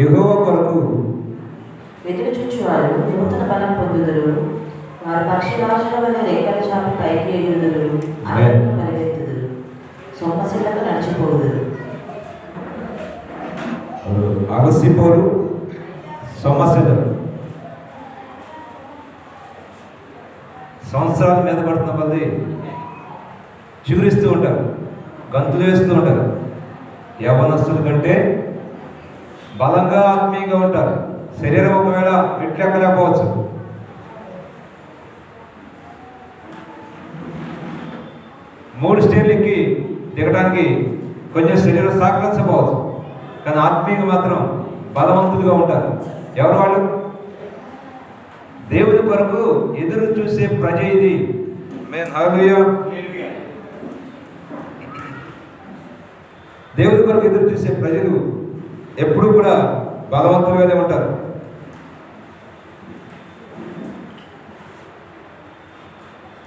యెహోవా కొరకు ఎదురు చూచువారు నూతన బలం పొందుదురు. వారు పక్షిరాజుల వల్ల రెక్కల చాప పైకి ఎగురుదురు, అడవిలో పరిగెత్తుదురు, సొమ్మసిల్లకు నడిచిపోదురు. అలసిపోరు, సొమ్మసిల్లరు. సంవత్సరాల మీద పడుతున్న కొద్దీ చిగురిస్తూ ఉంటారు, గంతులు వేస్తూ ఉంటారు. యవ్వనస్తుల కంటే బలంగా ఆత్మీయంగా ఉంటారు. శరీరం ఒకవేళ ఇట్లెక్కలేకపోవచ్చు. మూడు స్టేర్లకి దిగడానికి కొంచెం శరీరం సహకరించకపోవచ్చు, కానీ ఆత్మీయంగా మాత్రం బలవంతులుగా ఉంటారు. ఎవరు వాళ్ళు? దేవుని కొరకు ఎదురు చూసే ప్రజ ఇది. హల్లెలూయా. దేవుని కొరకు ఎదురు చూసే ప్రజలు ఎప్పుడు కూడా బలవంతులుగానే ఉంటారు.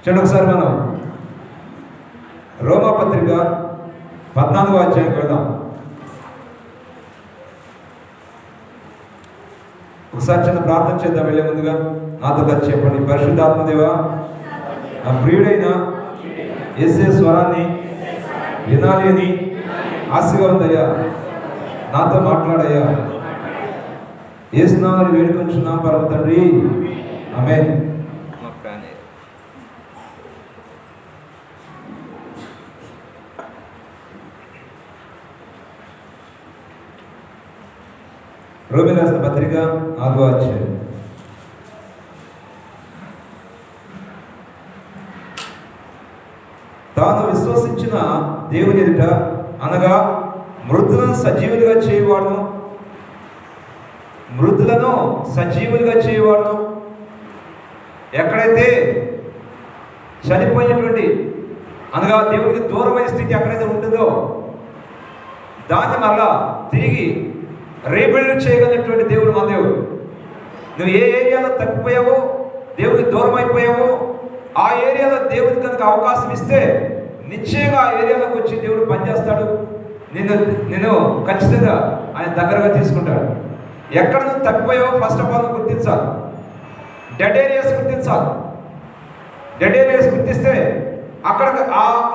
చూడండి ఒకసారి మనం రోమా పత్రిక 14వ అధ్యాయానికి వెళ్దాం. ఒకసారి చిన్న ప్రార్థన చేద్దాం వెళ్ళే ముందుగా. నాతో కలిసి చెప్పండి. పరిశుద్ధాత్మదేవా, నా ప్రియుడైన యేసే స్వరాన్ని వినాలి అని ఆశగా ఉందయ్యా. నాతో మాట్లాడయ్యా. యేసు నామమున వేడుకొంచున్నాం పరమ తండ్రి, ఆమేన్. రోమీయులకు రాసిన పత్రిక 4వ అధ్యాయం. తాను విశ్వసించిన దేవుని ఎదుట, అనగా మృతులను సజీవులుగా చేయవాడును, మృతులను సజీవులుగా చేయవాడును. ఎక్కడైతే చనిపోయినటువంటి, అనగా దేవుడికి దూరమైన స్థితి ఎక్కడైతే ఉంటుందో దాన్ని మళ్ళా తిరిగి రీబిల్డ్ చేయగలిగినటువంటి దేవుడు మా దేవుడు. నువ్వు ఏ ఏరియాలో తప్పిపోయావో, దేవుడికి దూరం అయిపోయావో, ఆ ఏరియాలో దేవుడికి కనుక అవకాశం ఇస్తే నిశ్చయంగా ఆ ఏరియాలోకి వచ్చి దేవుడు పనిచేస్తాడు. నేను ఖచ్చితంగా ఆయన దగ్గరగా తీసుకుంటాడు. ఎక్కడ నువ్వు తప్పిపోయావో ఫస్ట్ ఆఫ్ ఆల్ గుర్తించాలి. డెడ్ ఏరియాస్ గుర్తించాలి. డెడ్ ఏరియాస్ గుర్తిస్తే అక్కడ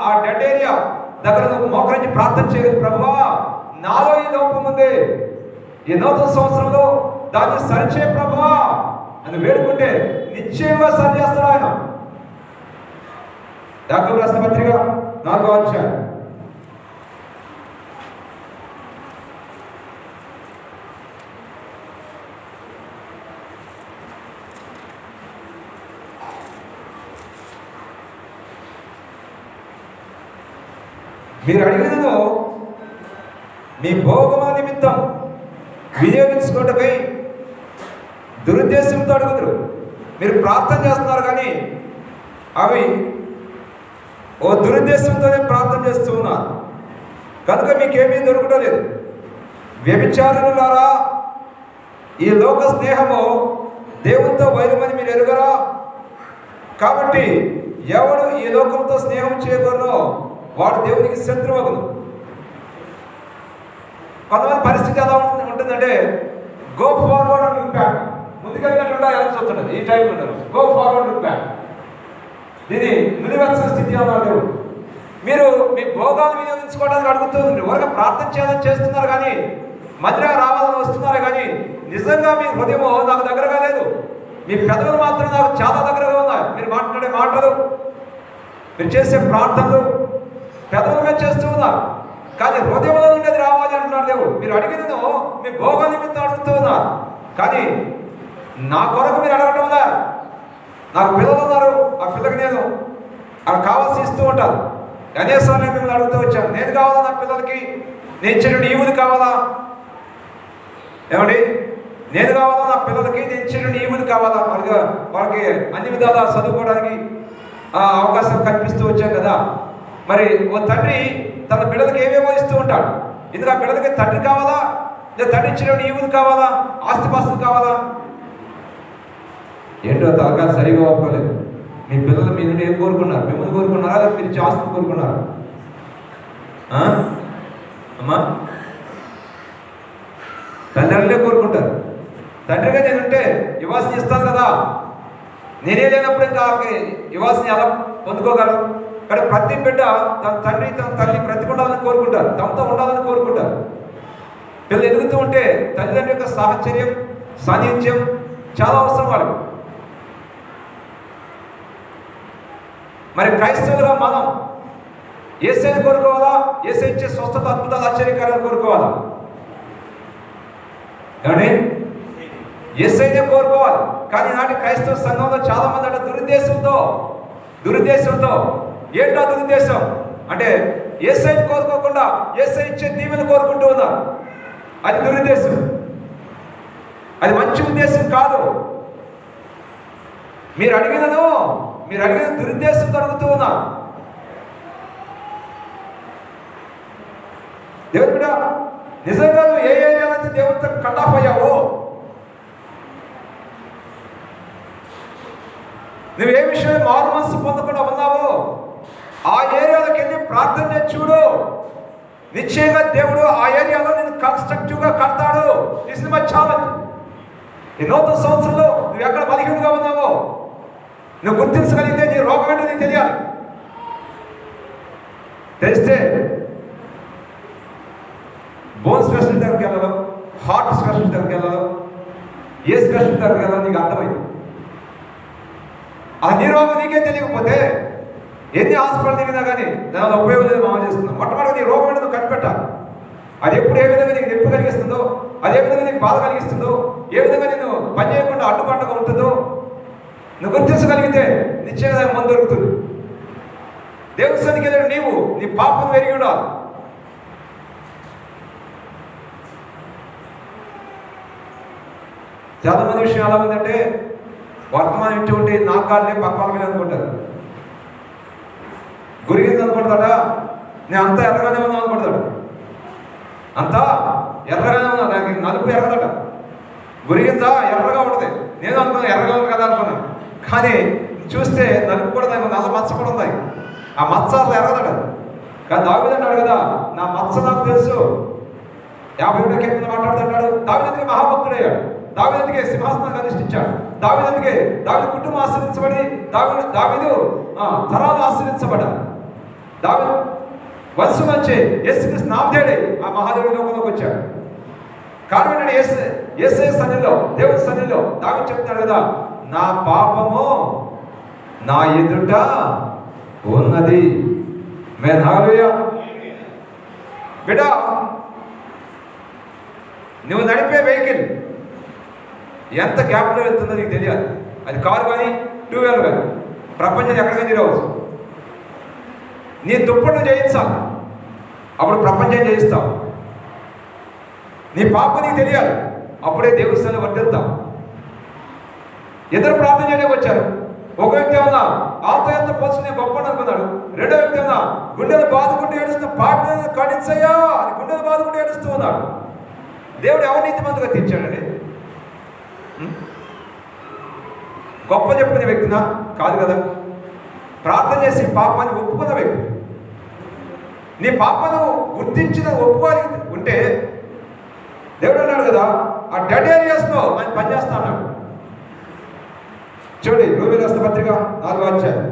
ఆ డెడ్ ఏరియా దగ్గర నువ్వు మోకరించి ప్రార్థన చేయగలి. ప్రభువా, నాలో ఈ లోపం ఉంది, ఈ నూతన సంవత్సరంలో దాన్ని సరిచే ప్రభువా అని వేడుకుంటే నిశ్చయంగా సరి చేస్తాడు ఆయన. యాకోబు రాసిన పత్రిక 4వ అధ్యాయం. మీరు అడిగినను మీ భోగమ నిమిత్తం వినియోగించుకోవటకై దురుద్దేశంతో అడుగుతారు. మీరు ప్రార్థన చేస్తున్నారు కానీ అవి ఓ దురుద్దేశంతోనే ప్రార్థన చేస్తూ ఉన్నారు కనుక మీకేమీ దొరకడం లేదు. వ్యభిచారులారా, ఈ లోక స్నేహము దేవునితో వైరమని మీరు ఎరుగరా? కాబట్టి ఎవడు ఈ లోకంతో స్నేహం చేయకూడదో వాడు దేవునికి శత్రువగును. కొంతమంది పరిస్థితి ఎలా ఉంటుందంటే, go forward and look back. ముందుకెళ్ళినట్టు ఎలా చూస్తుంటుంది ఈ టైంలో ఉంటారు. Go forward look back. దీని నిలువెచ్చని స్థితి అన్నాడు. మీరు మీ భోగాలు వినియోగించుకోవడానికి అడుగుతుంది. ఎవరికి ప్రార్థన చేయాలని చేస్తున్నారు కానీ, మధ్యగా రావాలని వస్తున్నారు కానీ నిజంగా మీ హృదయము నాకు దగ్గరగా లేదు. మీ పెదవులు మాత్రం నాకు చాలా దగ్గరగా ఉన్నాయి. మీరు మాట్లాడే మాటలు, మీరు చేసే ప్రార్థనలు పెదవుల మీద చేస్తూ ఉన్నారు కానీ హృదయంలో ఉండేది రావాలి అంటున్నాడు దేవుడు. మీరు అడిగినను మీ భోగ నిమిత్తం అడుగుతూ ఉన్నారు కానీ నా కొరకు మీరు అడగటం ఉందా? నాకు పిల్లలు ఉన్నారు, ఆ పిల్లకి నేను అక్కడ కావాల్సి ఇస్తూ ఉంటాను. అనేసార్లు నేను మిమ్మల్ని అడుగుతూ వచ్చాను, నేను కావాలా నా పిల్లలకి, నేను ఇచ్చిన ఈవులు కావాలా? ఏమండి, నేను కావాలా నా పిల్లలకి, నేను ఇచ్చిన ఈవులు కావాలా? వాళ్ళకి అన్ని విధాలా చదువుకోవడానికి అవకాశం కల్పిస్తూ వచ్చాను కదా. మరి ఓ తండ్రి తన పిల్లలకి ఏమేమో ఇస్తూ ఉంటాడు. ఎందుకు ఆ పిల్లలకి తండ్రి కావాలా, లేదా తండ్రి ఇచ్చిన ఈవులు కావాలా, ఆస్తిపాస్తులు కావాలా? ఏంటో తలకాలు సరిగా ఒప్పుకోలేదు. మీ పిల్లలు మీ నుండి ఏం కోరుకున్నారు? మిమ్మల్ని కోరుకున్నారా లేదా మీరు ఇచ్చే ఆస్తిని కోరుకున్నారా? అమ్మా తల్లిదండ్రులే కోరుకుంటారు. తండ్రిగా నేనుంటే ఇవ్వాల్సిన ఇస్తాను కదా, నేనే లేనప్పుడు ఇంకా వాళ్ళకి ఇవ్వాల్సిన ఎలా పొందుకోగలరు? కానీ ప్రతి బిడ్డ తన తండ్రి తన తల్లి బ్రతికుండాలని కోరుకుంటారు, తమతో ఉండాలని కోరుకుంటారు. పిల్లలు ఎదుగుతూ ఉంటే తల్లిదండ్రుల యొక్క సాహచర్యం, సాన్నిధ్యం చాలా అవసరం వాళ్ళకు. మరి క్రైస్తవులుగా మనం యేసయ్యని కోరుకోవాలా? యేసయ్య ఇచ్చే స్వస్థత, అద్భుతాలు, ఆశ్చర్యకార్యాలు కోరుకోవాలా? ఏమండి? యేసయ్యనే కోరుకోవాలి. కానీ నాటి క్రైస్తవ సంఘంలో చాలా మంది అంటే దురుద్దేశంతో ఏంటో దురుద్దేశం అంటే యేసయ్యని కోరుకోకుండా యేసయ్య ఇచ్చే దీవెన కోరుకుంటూ ఉన్నారు. అది దురుద్దేశం, అది మంచి ఉద్దేశం కాదు. మీరు అడిగిన దురుద్దేశంతో అడుగుతూ ఉన్నారు. దేవుడు బిడ్డ, నిజంగా నువ్వు ఏ ఏరియాలో అయితే దేవుడితో కట్ ఆఫ్ అయ్యావో, నువ్వు ఏ విషయం మారు మనసు పొందకుండా ఉన్నావో ఆ ఏరియాలోకి వెళ్ళి ప్రార్థన చేసి చూడు. నిశ్చయంగా దేవుడు ఆ ఏరియాలో నేను కన్స్ట్రక్టివ్గా కడతాడు. This is my challenge. ఈ నూతన సంవత్సరంలో నువ్వు ఎక్కడ బలహీనంగా ఉన్నావో నువ్వు గుర్తించగలిగితే నీ రోగం ఏంటో నీకు తెలియాలి. తెలిస్తే బోన్ స్పెషలిస్ట్ దగ్గరికి వెళ్ళాలో, హార్ట్ స్పెషలిస్ట్ దగ్గరికి వెళ్ళాలో, ఏ స్పెషలిస్ట్ దగ్గరికి వెళ్ళాలో నీకు అర్థమైంది. ఆ నీ రోగం నీకే తెలియకపోతే ఎన్ని హాస్పిటల్ దిగినా కానీ దానివల్ల ఉపయోగం లేదు. మామ చేస్తున్నాం. మొట్టమొదటి నీ రోగం ఏంటో కనిపెట్టాలి. అది ఎప్పుడు ఏ విధంగా నీకు నొప్పి కలిగిస్తుందో, అది ఏ విధంగా నీకు బాధ కలిగిస్తుందో, ఏ విధంగా నేను పని చేయకుండా అడ్డుపడ్డగా ఉంటుందో నువ్వు గుర్తించగలిగితే నిశ్చయంగా మందు దొరుకుతుంది. దేవుని సన్నిధికి వెళ్ళాడు నీవు నీ పాపను వెరిగి ఉండాలి. చాలా మంది విషయం ఎలా ఉందంటే వర్తమానం ఇంటి ఉంటే నాకు కాళ్ళే పక్కలకి అనుకుంటారు. గురిగింది అనుకుంటాడా, నేను అంతా ఎర్రగానే ఉన్నాను అనుకుంటాడు. అంతా ఎర్రగానే ఉన్నా, దానికి నలుపు ఎర్రదట. గురిగిందా ఎర్రగా ఉంటుంది. నేను అనుకున్నాను ఎర్రగా ఉంది కదా అనుకున్నాను. కానీ చూస్తే నలుపు కూడా దానికి నల్ల మచ్చ కూడా ఉంది. ఆ మచ్చ అసలు ఎర్రదట. కానీ దావీదు అన్నాడు కదా, నా మచ్చ నాకు తెలుసు. 50 కీర్తన మాట్లాడుతున్నాడు. దావీదుకి మహాభక్తుడయ్యాడు. దావీదుకి సింహాసనాన్ని అధిష్ఠించాడు. దావీదు కుటుంబం ఆశ్రయించబడి దావీదు తరాలు ఆశ్రయించబడ్డాడు. దావీదు వంశం వచ్చి యేసుక్రీస్తు నామధేయుడై ఆ మహాదేవుని లోకంలోకి వచ్చాడు. కారణం ఏంటంటే యేసయ్య సన్నిధిలో, దేవుని సన్నిధిలో దావీదు చెప్తాడు కదా, నా పాపము నా ఎదుట ఉన్నది. హల్లెలూయా. బిడ్డ, నువ్వు నడిపే వెహికల్ ఎంత గ్యాప్లో వెళ్తుందో నీకు తెలియాలి. అది కారు కానీ 2 వీలర్ కానీ ప్రపంచం ఎక్కడికైనా తిరగవచ్చు. నీ దుప్పట్లు జయించాలి, అప్పుడు ప్రపంచం జయిస్తావు. నీ పాప నీకు తెలియాలి, అప్పుడే దేవుని స్థాయిలో వర్తిస్తావు. ఇద్దరు ప్రార్థన చేయడానికి వచ్చారు. ఒక వ్యక్తి ఏమన్నా ఆతో ఎంత పోల్చి నేను గొప్ప అనుకున్నాడు. రెండో వ్యక్తి ఏమన్నా గుండెలు బాదుకుంటూ ఏడుస్తూ పాట కడించయ్యా అని గుండెలు బాదుకుంటూ ఏడుస్తూ ఉన్నాడు. దేవుడు ఎవరు నీతిమంతుగా తీర్చాడండి? గొప్ప చెప్పుకునే వ్యక్తినా? కాదు కదా. ప్రార్థన చేసి పాపాన్ని ఒప్పుకున్న వ్యక్తి. నీ పాపను గుర్తించిన ఒప్పుకోవాలి ఉంటే దేవుడు అన్నాడు కదా, ఆ డెడ్ ఏరియాస్లో ఆయన పనిచేస్తా అన్నాడు. చూడండి, రోమీయులకు రాసిన పత్రిక 4వ అధ్యాయం.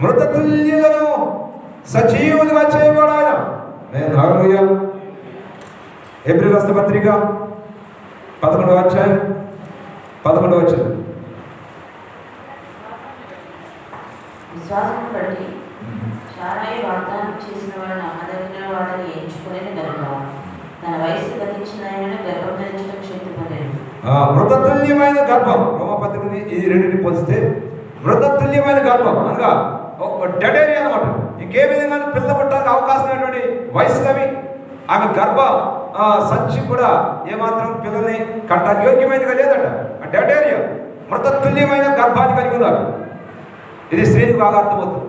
మృతతుల్యులను సజీవులుగా చేయబడు ఆయన. హల్లెలూయా. హెబ్రీయులకు రాసిన పత్రిక 11వ అధ్యాయం 11వ వచనం. విశ్వాసం బట్టి సారాయి వాగ్దానం చేసిన వాడు నమ్మదగిన వాడని ఎంచుకునేది కనుక తన వయసు గతించిన ఆయన గర్భం ధరించడం శక్తి పొందాడు. మృతతుల్యమైన గర్భం, రోమపత్రికని ఈ రెండింటిని పోలిస్తే మృతతుల్యమైన గర్భం అనగా డెడ్ ఏరియా అనమాట. ఇంకే విధంగా పిల్ల పుట్టడానికి అవకాశం లేనటువంటి వయసులవి. ఆమె గర్భ సంచి కూడా ఏమాత్రం పిల్లల్ని కట్టడానికి యోగ్యమైనదిగా లేదట. ఆ డెడ్ ఏరియా మృతతుల్యమైన గర్భాన్ని కలిగి ఉన్నారు. ఇది స్త్రీకి బాగా అర్థమవుతుంది.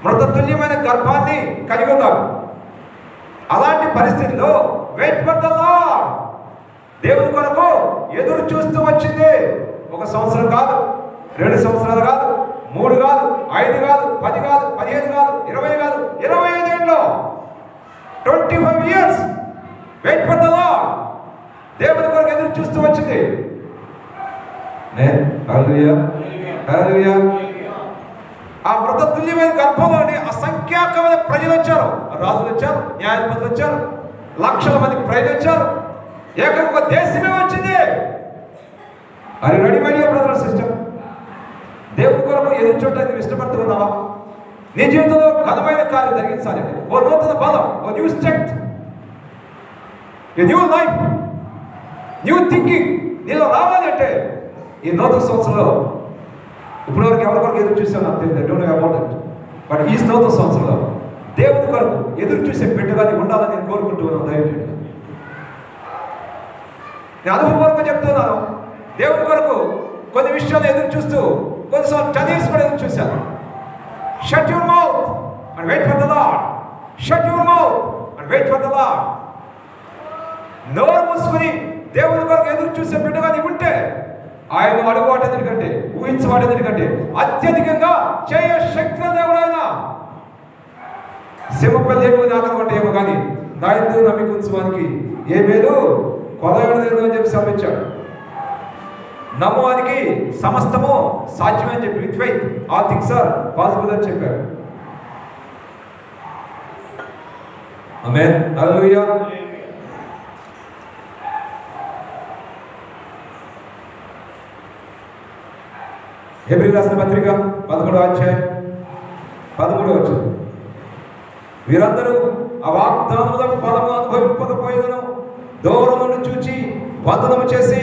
మృతతుల్యమైన గర్భాన్ని కలిగి ఉన్నారు. అలాంటి పరిస్థితుల్లో వెయిట్ ఫర్ ద లార్డ్, దేవుని కొరకు ఎదురు చూస్తూ వచ్చింది. 1 సంవత్సరం కాదు, 2 సంవత్సరాలు కాదు, 3 కాదు, 5 కాదు, 10 కాదు, 15 కాదు, 20 కాదు, 25 ఏళ్ళు, 25 years wait for the Lord. దేవుని కొరకు ఎదురు చూస్తూ వచ్చింది. హల్లెలూయా, హల్లెలూయా. ఆ మృత తుల్యమైన గర్భంలోని అసంఖ్యాకమైన ప్రజలు వచ్చారు. రాజులు వచ్చారు, న్యాయాధిపతులు వచ్చారు, లక్షల మంది ప్రజలు వచ్చారు, ఏకంగా దేశమే వచ్చింది. అది ready my dear brother sister. దేవుని కొరకు ఎదురు చూడటానికి ఇష్టపడుతున్నావా? నీ జీవితంలో ఘనమైన కార్యం జరిగించాలి. ఓ నూతన బలం, ఓ new strength, a new life, new thinking నీలో రావాలి అంటే ఈ నూతన సంవత్సరంలో ఇప్పటివరకు ఎవరి కొరకు ఎదురు చూసాను నాకు తెలియదు, don't know about it. But ఈ నూతన సంవత్సరంలో దేవుని కొరకు ఎదురు చూసే బిడ్డగా నీకు ఉండాలని నేను కోరుకుంటున్నాను. దయచేసి నేను అనుభవపూర్వకంగా చెప్తున్నాను. దేవుని కొరకు కొన్ని విషయాలు ఎదురు చూస్తూ కొన్నిసార్లు 10 years కూడా ఎదురు చూశాను. Shut your mouth and wait for the Lord. Shut your mouth and wait for the Lord. నోరు మూసుకుని దేవుని కొరకు ఎదురు చూసే బిడ్డగా నీవు ఉంటే ఆయన అడుగువాటెందుకంటే ఊహించవాటెందుకంటే అత్యధికంగా చేయ శక్తి దేవుడు ఆయన. సింహపల్లి ఏమో నాకనుకుంటే ఏమో కానీ నా ఎందుకు నమ్మిక ఉంచువానికి ఏ మేలు కొలయడం అని చెప్పి శ్రమించాడు. నమ్మువానికి సమస్తము సాధ్యమని చెప్పి with faith all things are possible అని చెప్పాడు. ఆమేన్, హల్లెలూయా. హెబ్రీ రాసిన పత్రిక 11వ అధ్యాయం 13వ వచనం. వీరందరూ ఆ వాగ్దానముల ఫలము అనుభవింపకపోయినను దూరం నుండి చూచి బంధనము చేసి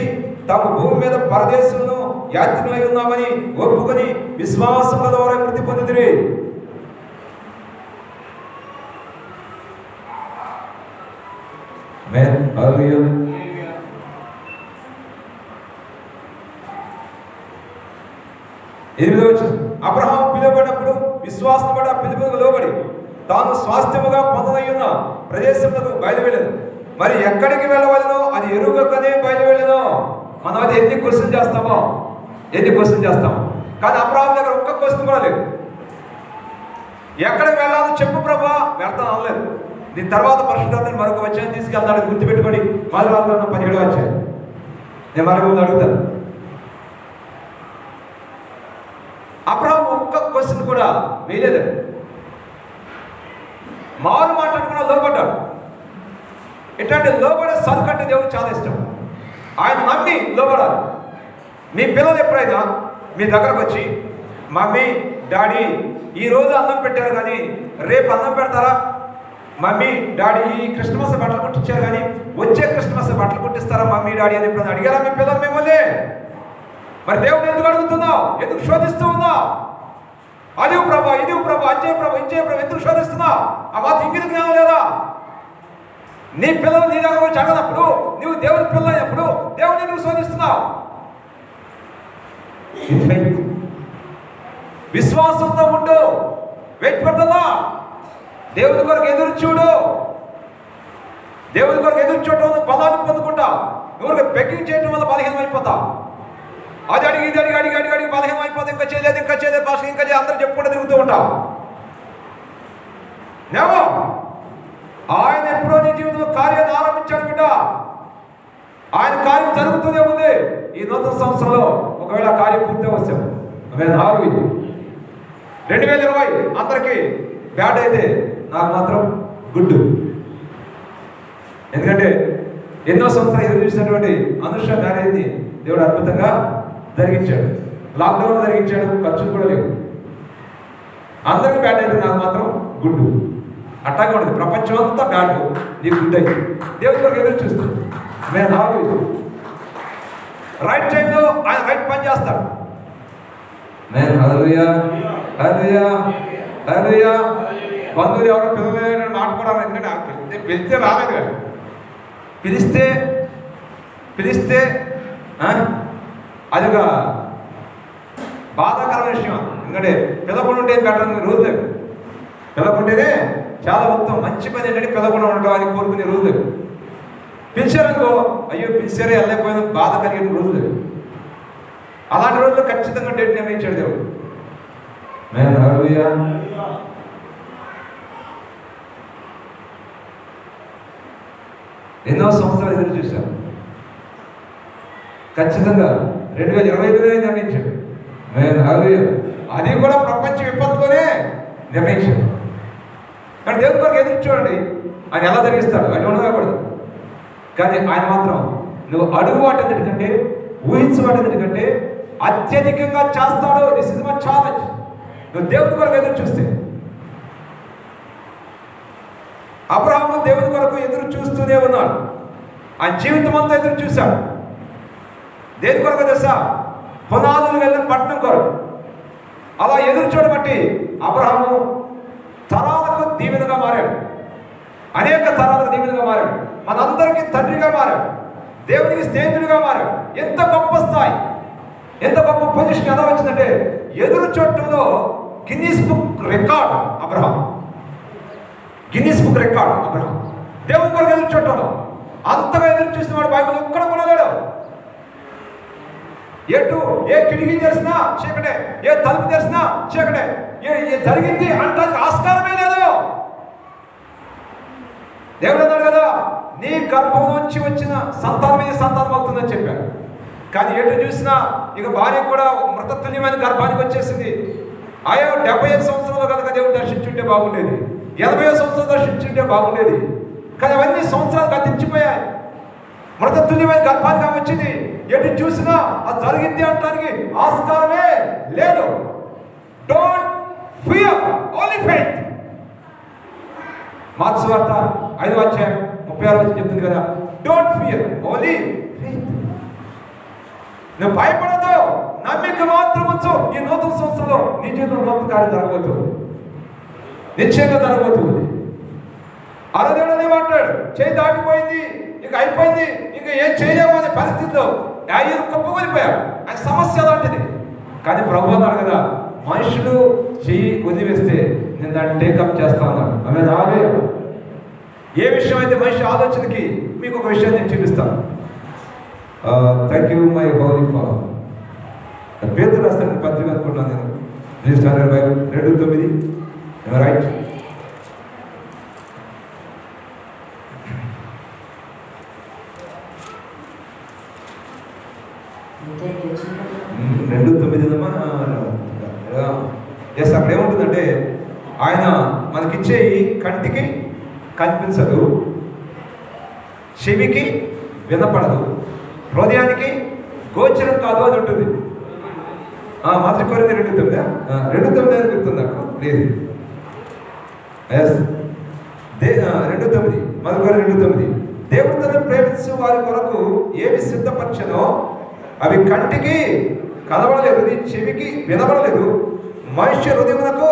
తమ భూమి మీద పరదేశులను యాత్రికులై ఉన్నామని ఒప్పుకొని విశ్వాసముల ద్వారా మృతి పొందితిరి. ఆమేన్, హల్లెలూయా. అబ్రహాము పిలువబడినప్పుడు విశ్వాసం పడి ఆ పిలుపుకు లోబడి తాను స్వాస్థ్యముగా పొందనయ్యున్న ప్రదేశములకు బయలువెళ్ళను. మరి ఎక్కడికి వెళ్ళవలనో అది ఎరుగకనే బయలువెళ్ళను. మనం అది ఎన్ని క్వశ్చన్ చేస్తామో కానీ అబ్రహాము దగ్గర ఒక్క క్వశ్చన్ కూడా లేదు. ఎక్కడికి వెళ్ళాలో చెప్పు ప్రభా, వెళ్తాను అనలేదు. దీని తర్వాత పరిశుద్ధాత్మని మరొక వచ్చాయని తీసుకెళ్తాడు. అది గుర్తుపెట్టుకొని మళ్ళీ 17వ వచ్చాయి. నేను మరొక ముందు అడుగుతాను. అబ్రహాము ఒక్క క్వశ్చన్ కూడా వేయలేదండి. మారు మాట్లాడుకున్న లోబడ్డాడు. ఎట్లాంటి లోబడే సరుకంటే దేవుడు చాలా ఇష్టం. ఆయన నమ్మి లోబడాలి. మీ పిల్లలు ఎప్పుడైనా మీ దగ్గరకు వచ్చి మమ్మీ డాడీ ఈరోజు అన్నం పెట్టారు కానీ రేపు అన్నం పెడతారా, మమ్మీ డాడీ ఈ క్రిస్మస్ బట్టలు కుట్టించారు కానీ వచ్చే క్రిస్మస్ బట్టలు కుట్టిస్తారా మమ్మీ డాడీ అని ఎప్పుడైనా అడిగారా మీ పిల్లలు మిమ్మల్ని? మరి దేవుడు ఎందుకు అడుగుతున్నావు? ఎందుకు శోధిస్తూ ఉన్నావు? అది ప్రభా, ఇది ప్రభా, అంజే ప్రభా, ఇంజే ప్రభా ఎందుకు శోధిస్తున్నావు? ఆ మాట ఇంగిత జ్ఞానం లేదా? నీ పిల్లలు నీ దగ్గర వచ్చి అడగనప్పుడు, నువ్వు దేవుని పిల్ల అయినప్పుడు దేవుడిని నువ్వు శోధిస్తున్నావు. విశ్వాసంతో ఉండు. Wait for the Lord. దేవుని కొరకు ఎదురు చూడు. దేవుని కొరకు ఎదురు చూడటం వల్ల బలాన్ని పొందుకుంటావు. ఎవరికి బెగ్గింగ్ చేయడం వల్ల బలహీనం అయిపోతావు. అది అడిగి ఇది అడిగి అడిగి అడిగి అడిగి బలహీనం అయిపోతే ఇంకా చేయలేదు భాష ఇంకా అందరూ చెప్పుకుంటూ తిరుగుతూ ఉంటావు. నేమో ఆయన ఎప్పుడో నీ జీవితంలో కార్యాన్ని ఆరంభించాడు బిడ్డ. ఆయన కార్యం జరుగుతూనే ఉంది. ఈ నూతన సంవత్సరంలో ఒకవేళ కార్యం పూర్తి అవసరం 2020 అందరికీ బ్యాడ్ అయితే నాకు మాత్రం గుడ్. ఎందుకంటే ఎన్నో సంవత్సరాలు ఎదురు చూసినటువంటి అనుష మ్యారేజ్ని దేవుడు అద్భుతంగా జరిగించాడు. లాక్డౌన్ జరిగించాడు, ఖర్చులు కూడా లేవు. అందరికీ బ్యాడ్ అయితే నాకు మాత్రం గుడ్. అట్టాగా ఉండదు. ప్రపంచం అంతా బ్యాడ్, నీకు గుడ్ అయింది. దేవుడి కొరకు ఎదురు చూస్తాను. మేము నాకు రైట్ టైంలో ఆయన రైట్ పని చేస్తాడు. నేను హల్లెలూయా, హల్లెలూయా, హల్లెలూయా. బంధువులు ఎవరో పిల్లలు మాట్లాడాలి. ఎందుకంటే పిలిస్తే రాలేదు కదా. పిలిస్తే అది ఒక బాధాకరమైన విషయం. ఎందుకంటే పిల్లకుండా ఉంటే బెటర్ రోజు లేదు. పిల్లకుంటేనే చాలా ఉత్తమం. మంచి పని ఏంటంటే పిల్లకుండా ఉండడం అని కోరుకునే రోజు లేదు. పిలిచారనుకో, అయ్యో పిలిచారే వెళ్ళలేకపోయినా బాధ కలిగిన రోజు లేదు. అలాంటి రోజుల్లో ఖచ్చితంగా డేట్ నిర్ణయించాడు దేవుడు. హల్లెలూయా. ఎన్నో సంవత్సరాలు ఎదురు చూశాను. ఖచ్చితంగా 2025 నిర్ణయించాడు. అది కూడా ప్రపంచ విపత్తులోనే నిర్ణయించాడు. కానీ దేవుని కొరకు ఎదురు చూడండి, ఆయన ఎలా జరిగిస్తాడు, ఆయన ఉండకూడదు. కానీ ఆయన మాత్రం నువ్వు అడుగు వాటన్నిటికంటే, ఊహించు వాటన్నిటికంటే అత్యధికంగా చేస్తాడు. This is my challenge. నువ్వు దేవుని కొరకు ఎదురు చూస్తే, అబ్రహాము దేవుని కొరకు ఎదురు చూస్తూనే ఉన్నాడు. ఆయన జీవితం అంతా ఎదురు చూశాడు. దేని కొరకు తెలుసా? పునాదులు వెళ్ళిన పట్టణం కొరకు. అలా ఎదురు చూడబట్టి అబ్రహాము తరాలకు దీవెనగా మారాడు. అనేక తరాలకు దీవెనగా మారాడు. మనందరికీ తండ్రిగా మారాడు. దేవునికి స్నేహితుడిగా మారాడు. ఎంత గొప్ప స్థాయి, ఎంత గొప్ప పొజిషన్ ఎలా వచ్చిందంటే, ఎదురు చూడటంలో Guinness book record Abraham. Guinness book record Abraham. దేవుని కొరకు ఎదురు చూడటంలో అంతగా ఎదురు చూసిన వాడు బైబిల్ ఒక్కడ కూడా లేడు. ఎటు ఏ కిటికీ తెరిసినా చీకటే, ఏ తలుపు తెరిసినా చీకటే, ఏ జరిగింది అంటానికి ఆస్కారమే లేదు. దేవుడు అన్నాడు కదా, నీ గర్భం నుంచి వచ్చిన సంతానం మీద సంతానం అవుతుందని చెప్పాడు. కానీ ఎటు చూసినా ఇక భార్య కూడా మృతతుల్యమైన గర్భానికి వచ్చేసింది. అయ్యో 75 సంవత్సరాలు కనుక దేవుడు దర్శించుంటే బాగుండేది, 80 సంవత్సరాలు దర్శించుంటే బాగుండేది. కానీ అవన్నీ సంవత్సరాలు గతించిపోయాయి. మృతతుల్యమైన గర్భానికి వచ్చింది. ఎటు చూసినా అది జరిగింది అంటానికి ఆస్కారమే లేదు. Don't fear, only faith. Marks వార్త 5వ అధ్యాయం 36 చెప్తుంది కదా, డోంట్ ఫియర్, ఓన్లీ ఫెయిత్. నువ్వు భయపడదు, నమ్మిక మాత్రం ఉంచు. ఈ నూతన సంవత్సరంలో నీ జీవితంలో నూతన కార్యం జరగబోతుంది, నిశ్చయంగా జరగబోతుంది. అరదేడని మాట్లాడు, చేయి దాటిపోయింది, ఇక అయిపోయింది, ఇంకా ఏం చేయలేము అనే పరిస్థితిలో ఆయన కుప్పగొలిపోయాడు. ఆయన సమస్య అలాంటిది. కానీ ప్రభు అన్నాడు కదా, మనుషులు చెయ్యి వదిలివేస్తే నేను దాన్ని టేకప్ చేస్తా ఉన్నాను. ఆమె రాలే. ఏ విషయం అయితే మనిషి ఆలోచనకి మీకు ఒక విషయాన్ని నేను చూపిస్తాను. Thank you my Holi father. పేతురు రాస్తాను పత్రిక అనుకుంటున్నాను నేను. 2:9 రైట్. ఎస్, అక్కడ ఏముంటుందంటే, ఆయన మనకిచ్చే కంటికి కనిపించదు, చెవికి వినపడదు, హృదయానికి గోచరం కాదు అని ఉంటుంది. మాత్రం కోరింది 2:9 అని గుర్తుంది నాకు లేదు. ఎస్, 2:9 మొదటి కోరి 2:9. దేవుడు తను ప్రేమించు వారి కొరకు ఏమి సిద్ధపరచనో అవి కంటికి కనబడలేదు, నీ చెవికి వినబడలేదు, మనుష్య హృదయమునకు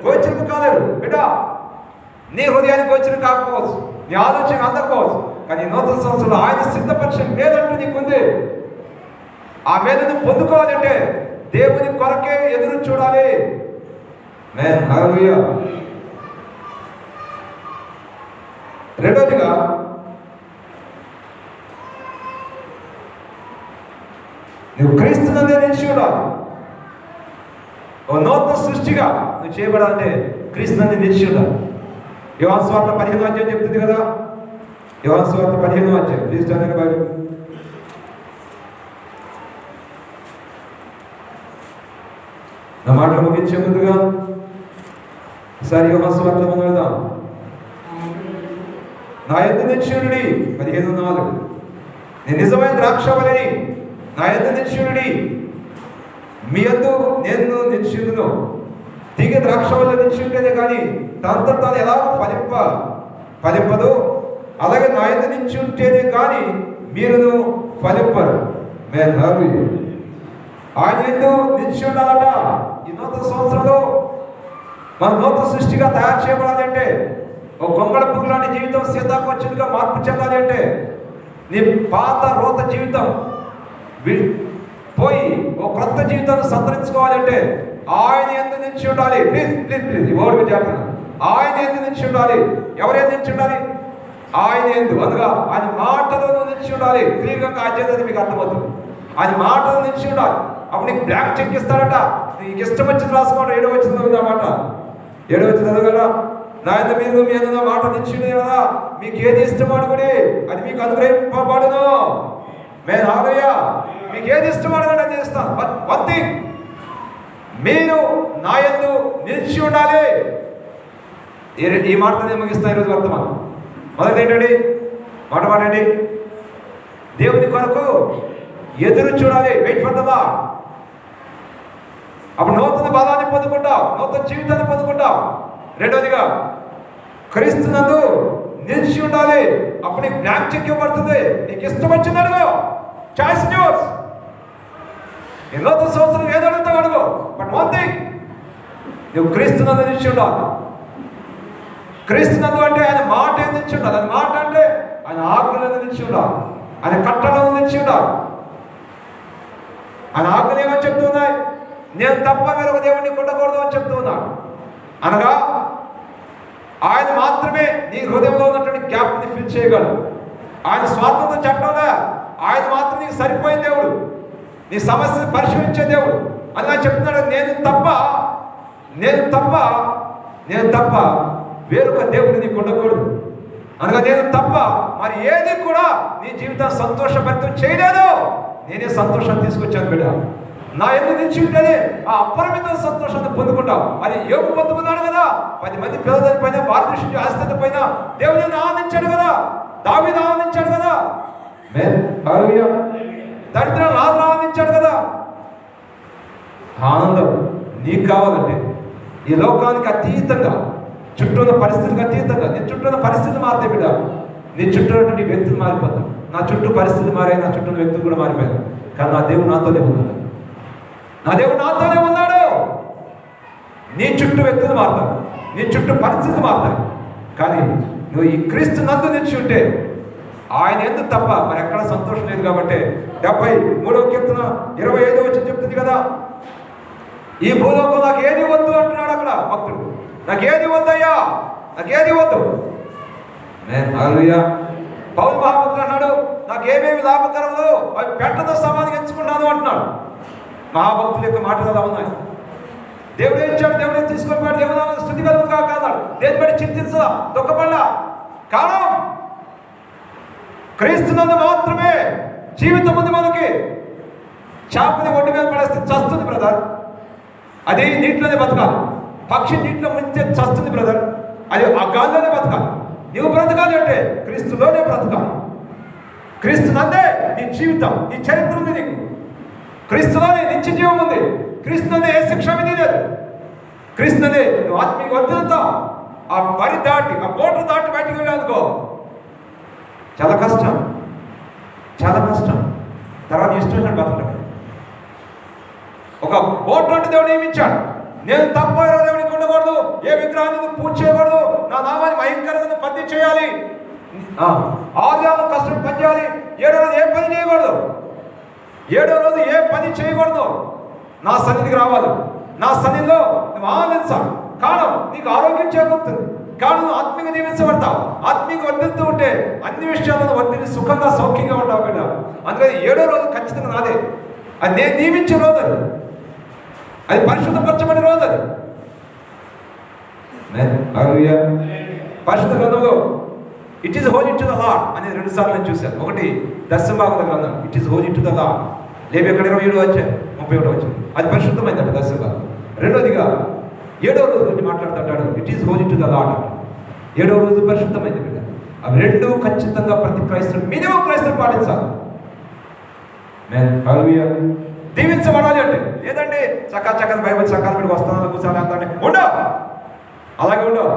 గోచరం కాలేదు. బిడ్డ, నీ హృదయానికి గోచరం కాకపోవచ్చు, నీ ఆలోచన అందకపోవచ్చు. కానీ నూతన సంవత్సరంలో ఆయన సిద్ధపరిచిన మేలంటూ నీకుంది. ఆ మేలుని పొందుకోవాలంటే దేవుని కొరకే ఎదురు చూడాలి. హల్లెలూయా. రెండోదిగా, నువ్వు క్రీస్తునందే నిలిచి ఉండాలి. ఓ నూతన సృష్టిగా నువ్వు చేయబడాలంటే క్రీస్తునందే నిలిచి ఉండాలి. యోహాను సువార్త 15వ అధ్యాయం చెప్తుంది కదా. యోహాను సువార్త 15వ అధ్యాయం. Please turn your Bible. నా మాటలు ముగించే ముందుగా ఒకసారి యోహాను సువార్త మనం వెళ్దాం. నా యందు నిలిచియుండుడి 15:4. నేను నిజమైన ద్రాక్షవల్లిని, నా యందు నిలిచియుండుడి, మీ యందు నేను నిలిచియుండును. తీగ ద్రాక్షవల్లి నిలిచి ఉంటేనే కానీ తనంతట తాను ఎలా ఫలింపదు, అలాగే నా యందు నిలిచి ఉంటేనే కానీ మీరును ఫలింపరు. ఆయన యందు నిలిచి ఉండాలట. ఈ నూతన సంవత్సరంలో మన నూతన సృష్టిగా తయారు చేయబడాలి అంటే, ఒక గొంగళ పురుగు లాంటి జీవితం సీతాకొచ్చుగా మార్పు చెందాలి అంటే, నీ పాత రోత జీవితం పోయి ఒక కొత్త జీవితాన్ని సంతరించుకోవాలంటే ఆయన యందు నిలిచి ఉండాలి. ప్లీజ్ ప్లీజ్ ప్లీజ్ ఈ వర్డ్ చెప్తాను. ఆయన యందు నిలిచి ఉండాలి. ఎవరు యందు నిలిచి ఉండాలి? ఆయన యందు. అందుగా ఆయన మాటలో నిలిచి ఉండాలి. క్లియర్గా ఆచేది మీకు అర్థమవుతుంది. ఆయన మాటలో నిలిచి ఉండాలి. అప్పుడు నీకు బ్లాంక్ చెక్ ఇస్తారట. నీకు ఇష్టం వచ్చింది రాసుకోండి. 7వ వచనం అన్నమాట. 7వ వచనం చదవగలరా? నా యందు మీరు మీ యందు నా మాట నిలిచి కదా, మీకు ఏది ఇష్టమో అడుగుడి, అది మీకు అనుగ్రహింపబడును. మేము హల్లెలూయా. మీకు ఏది ఇష్టమో అడగండి, అది ఇస్తాను. బట్ వన్ థింగ్, మీరు నా యందు నిలిచి ఉండాలి. ఈ మాట నేను ముగిస్తాను ఈరోజు వర్తమానం. మొదటి ఏంటండి? మాట దేవుని కొరకు ఎదురు చూడాలి. Wait for the Lord. అప్పుడు నూతన బలాన్ని పొందుకుంటాం, నూతన జీవితాన్ని పొందుకుంటాం. రెండవదిగా క్రీస్తునందు నిలిచి ఉండాలి. అప్పుడు నీకు బ్లాంక్ చెక్ ఇవ్వబడుతుంది. నీకు ఇష్టం వచ్చింది అడుగు, చాయిస్ న్యూస్. ఈ నూతన సంవత్సరం ఏది అడుగుతావు అడుగు. బట్ వన్ థింగ్, నువ్వు క్రీస్తునందు నిలిచి ఉండాలి. క్రీస్తునందు అంటే ఆయన మాట నిలిచి ఉండాలి. ఆయన మాట అంటే ఆయన ఆజ్ఞలను నిలిచి ఉండాలి, ఆయన కట్టలను నిలిచి ఉండాలి. ఆయన ఆజ్ఞలు ఏమని చెప్తున్నాయి? నేను తప్ప వేరొక దేవుడిని కొట్టకూడదు అని చెప్తూ ఉన్నాడు. అనగా ఆయన మాత్రమే నీ హృదయంలో ఉన్నటువంటి గ్యాప్ని ఫిల్ చేయగలడు. ఆయన స్వార్థంతో చెప్పడంలా, ఆయన మాత్రం నీకు సరిపోయిన దేవుడు, నీ సమస్యను పరిష్కరించే దేవుడు. అని ఆయన చెప్తున్నాడు, నేను తప్ప వేరొక దేవుడు నీకు ఉండకూడదు. అనగా నేను తప్ప మరి ఏది కూడా నీ జీవితాన్ని సంతోషభరితం చేయలేదు. నేనే సంతోషాన్ని తీసుకొచ్చాను బిడ్డ. నా ఎందుకు నిలిచి ఉంటేనే ఆ అపరిమిత సంతోషాన్ని పొందుకుంటావు. అది యోగు పొందుకున్నాడు కదా. 10 మంది పిల్లల పైన, భారతదేశం ఆస్తి పైన దేవుని ఆనందించాడు కదా. దావీదు ఆనందించాడు కదా. దరిద్రం రాజు ఆనందించాడు కదా. ఆనందం నీకు కావాలంటే ఈ లోకానికి అతీతంగా, చుట్టూ ఉన్న పరిస్థితులకు అతీతంగా, నీ చుట్టూ ఉన్న పరిస్థితులు మారితే బిడ్డ, నీ చుట్టూ ఉన్నటువంటి వ్యక్తులు మారిపోతారు. నా చుట్టూ పరిస్థితులు మారాయి, నా చుట్టూ వ్యక్తులు కూడా మారిపోయారు. కానీ నా దేవుడు నాతోనే ఉన్నాడు. నా దేవుడు నాతోనే ఉన్నాడు. నీ చుట్టూ వ్యక్తులు మారుతారు, నీ చుట్టూ పరిస్థితులు మారుతాయి. కానీ నువ్వు ఈ క్రీస్తు నందు నిలిచి ఉంటే ఆయన ఎందుకు తప్ప మరి ఎక్కడ సంతోషం లేదు. కాబట్టి 73వ కీర్తన 25వ వచనం చెప్తుంది కదా, ఈ భూలోకం నాకు ఏది వద్దు అంటున్నాడు అక్కడ భక్తుడు. నాకేది వద్దయ్యా, నాకేది వద్దు. హల్లెలూయా. పౌలు మహాభక్తుడు అన్నాడు, నాకేమేమి లాభకరములు అవి పెట్టతో సమాధిగా ఎంచుకున్నాను అంటున్నాడు. మహాభక్తుల యొక్క మాటలు అలా ఉన్నాయి. దేవుడు ఇచ్చాడు, దేవుడే తీసుకున్నాడు, దేవుడు స్థుతి కలుగు కాక అన్నాడు. దేని బట్టి చింతించా, దుఃఖపడ్డా. కారణం క్రీస్తునందు మాత్రమే జీవితం ఉంది. మనకి చేపని ఒడ్డు మీద పడేస్తే చస్తుంది బ్రదర్, అది నీటిలోనే బతకాలి. పక్షి నీటిలో ముంచితే చస్తుంది బ్రదర్, అది ఆ గాల్లోనే బతకాలి. నువ్వు బ్రతకాలి అంటే క్రీస్తులోనే బ్రతకాలి. క్రీస్తునందే నీ జీవితం, నీ చరిత్ర ఉంది. నీకు క్రీస్తులోనే నిత్య జీవం ఉంది. క్రీస్తునందే ఏ శిక్ష విధి లేదు. క్రీస్తునందే నువ్వు ఆత్మీయ వర్ధనతావు. ఆ పని దాటి, ఆ బోర్డర్ దాటి బయటికి వెళ్ళానుకో చాలా కష్టం, చాలా కష్టం. తర్వాత ఇష్టం బతకడం. ఒక బోర్డర్ అంటే దేవుడు నియమించాడు. నేను తప్ప దేవుడికి ఉండకూడదు, ఏ విగ్రహాన్ని పూజ చేయకూడదు, నా నామాన్ని భయంకరంగా పని చేయాలి, 6 రోజులు కష్టం పని చేయాలి, 7వ రోజు ఏ పని చేయకూడదు, 7వ రోజు ఏ పని చేయకూడదు. నా సన్నిధికి రావాలి, నా సన్నిధిలో నువ్వు ఆనందించాలి. కారణం నీకు ఆరోగ్యం చేకూరుతుంది. కారణం నువ్వు ఆత్మీయంగా దీవించబడతావు. ఆత్మీయంగా వర్ధిల్తూ ఉంటే అన్ని విషయాలను వర్ధిల్లి సుఖంగా సౌఖ్యంగా ఉంటావు బిడ్డ. అందుకని 7వ రోజు ఖచ్చితంగా నాదే. అది నేను నియమించే రోజు, అది పరిశుద్ధపరచబడిన రోజు. అది పరిశుద్ధ గ్రంథంలో it is holy to the lord అనేది 2 సార్లు నేను చూశాను. ఒకటి దర్శనభాగం గ్రంథం, it is holy to the lord. లేవి ఎక్కడ 27 వచ్చాయి, 31 వచ్చాయి, అది పరిశుద్ధమైందంట దర్శనభాగం. రెండోదిగా 7వ రోజు గురించి మాట్లాడుతుంటాడు, it is holy to the lord. 7వ రోజు పరిశుద్ధమైంది బిడ్డ. అవి 2 ఖచ్చితంగా ప్రతి క్రైస్తవుడు, మినిమం క్రైస్తవుడు పాటించాలి. దీవించబడాలి అంటే లేదండి చక్కని బైబిల్ చక్కని మీరు వస్తాను కూర్చోాలి అంతా ఉండవు. అలాగే ఉండవు.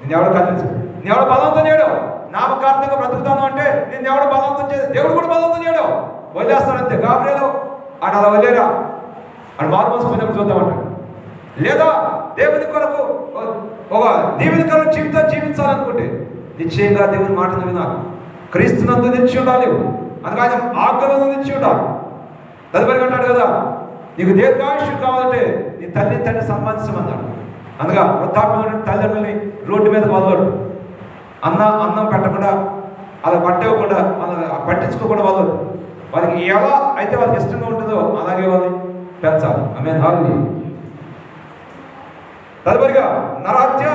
నేను ఎవడో కదిలించు, నేను ఎవడో బలవంతం చేయడు. నామకార్థంగా బ్రతుకుతాను అంటే నేను ఎవడో బలవంతం చేయడు, దేవుడు కూడా బలవంతం చేయడు, వదిలేస్తాడంతే. గాబ్రియేలు అటు అలా వదిలేరా అని మారుమోసం పోయినప్పుడు చూద్దామంటాడు. లేదా దేవుని కొరకు ఒక దీవెనకర జీవితం జీవించాలనుకుంటే నిశ్చయంగా దేవుని మాటను వినాలి. క్రీస్తునందు నిలిచి ఉండాలి. అందుకే ఆయన ఆజ్ఞలను నిలిచి ఉండాలి. తదుపరి అంటాడు కదా, నీకు దీర్ఘాయుష్యం కావాలంటే నీ తండ్రి సంబంధించమన్నాడు. అందుగా వృద్ధాప్యం తల్లిదండ్రులని రోడ్డు మీద వదలడు. అన్నం పెట్టకుండా, అలా పట్టేవ్వకుండా, అలా పట్టించుకోకుండా వదలదు. వాళ్ళకి ఎలా అయితే వాళ్ళకి ఇష్టంగా ఉంటుందో అలాగే వాళ్ళని పెంచాలి. ఆమె హాలి. తదుపరిగా నరహత్య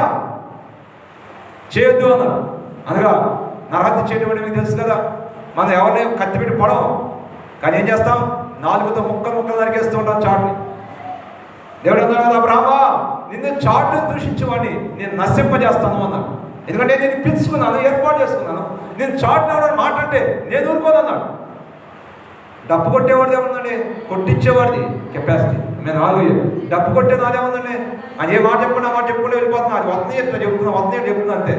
చేయొద్దు అన్నారు. అనగా నరహత్య చేయడం అంటే మీకు తెలుసు కదా. మనం ఎవరిని కత్తి పెట్టి పొడం, కానీ ఏం చేస్తాం, నాలుగుతో ముక్కలు నరికేస్తూ ఉంటాం చాటుని. దేవుడు అన్నాడు కదా, అబ్రహామా నిన్ను చాటును దూషించేవాడిని నేను నశింపజేస్తాను అన్నాడు. ఎందుకంటే నేను పిలుచుకున్నాను, ఏర్పాటు చేసుకున్నాను. నేను చాటున మాట అంటే నేను ఊరుకోను అన్నాడు. డప్పు కొట్టేవాడిది ఏముందండి, కొట్టించేవాడిది కెపాసిటీ. మేము డప్పు కొట్టేది నాదేముందండి, ఆయన ఏ మాట చెప్పుకున్నా మాట చెప్పుకుంటే వెళ్ళిపోతున్నా. అది వద్ద చెప్తున్నా అంతే.